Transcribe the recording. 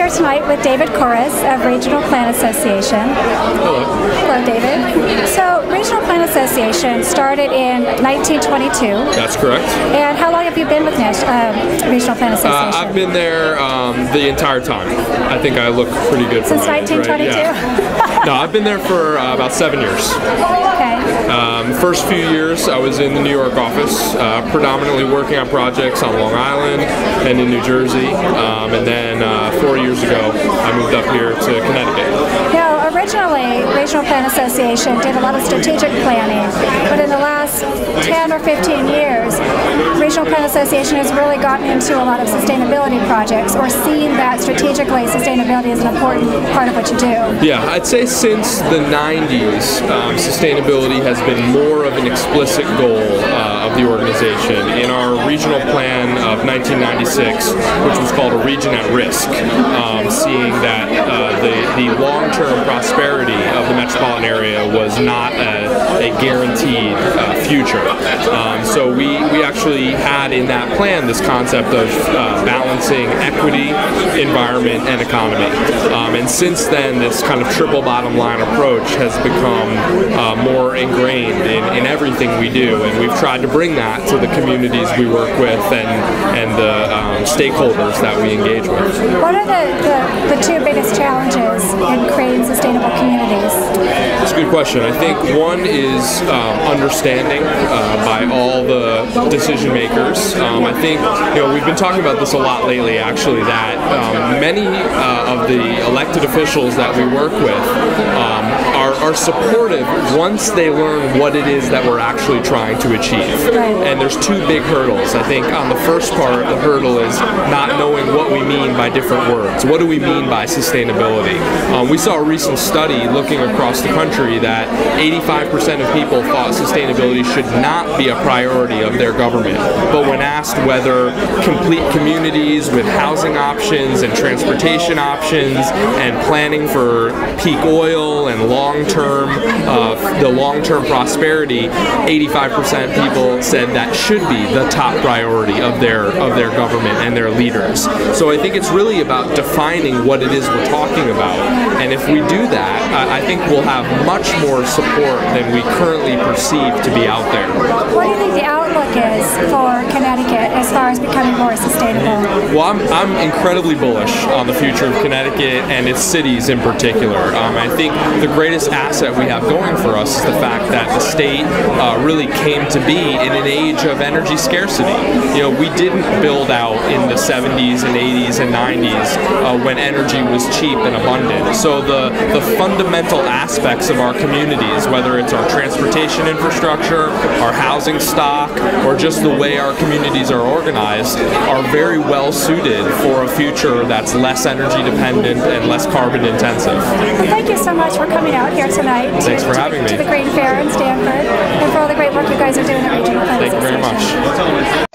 here tonight with David Kooris of Regional Plan Association. Hello. Hello, David. So, Regional Plan Association started in 1922. That's correct. And how long have you been with Regional Plan Association? I've been there the entire time. I think I look pretty good for Since 1922? Right? Yeah. No, I've been there for about 7 years. Okay. First few years I was in the New York office, predominantly working on projects on Long Island and in New Jersey, and then 4 years ago I moved up here to Connecticut. Now, originally, Regional Plan Association did a lot of strategic planning, but in the last 10 or 15 years, Regional Plan Association has really gotten into a lot of sustainability projects, or seen that strategically sustainability is an important part of what you do. Yeah, I'd say since the 90s, sustainability has been more of an explicit goal of the organization. In our regional plan of 1996, which was called A Region at Risk, seeing that the long-term prosperity of the metropolitan area was not a guaranteed future. So we actually had in that plan this concept of balancing equity, environment, and economy. And since then, this kind of triple bottom line approach has become more ingrained in everything we do, and we've tried to bring that to the communities we work with and the stakeholders that we engage with. What are the two biggest challenges in creating sustainable communities? It's a good question. I think one is understanding by all the decision makers. I think we've been talking about this a lot lately, actually, that many of the elected officials that we work with are supportive once they learn what it is that we're actually trying to achieve. Right. And there's two big hurdles. I think on the first part, the hurdle is not knowing what we mean by different words. What do we mean by sustainability? We saw a recent study looking across the country that 85% of people thought sustainability should not be a priority of their government. But when asked whether complete communities with housing options and transportation options and planning for peak oil and the long-term prosperity, 85% people said that should be the top priority of their government and their leaders. So I think it's really about defining what it is we're talking about, and if we do that, I think we'll have much more support than we currently perceive to be out there. What do you think the outlook is for Connecticut as far as becoming more sustainable? Well, I'm incredibly bullish on the future of Connecticut and its cities in particular. I think the greatest asset we have going for us is the fact that the state really came to be in an age of energy scarcity. We didn't build out in the 70s and 80s and 90s when energy was cheap and abundant. So the fundamental aspects of our communities, whether it's our transportation infrastructure, our housing stock, or just the way our communities are organized, are very well suited for a future that's less energy dependent and less carbon intensive. Well, thank you so much for coming out here tonight. Thanks for having me. To the Green Fair in Stanford, and for all the great work you guys are doing at Regional Plan Association. Thank you very much.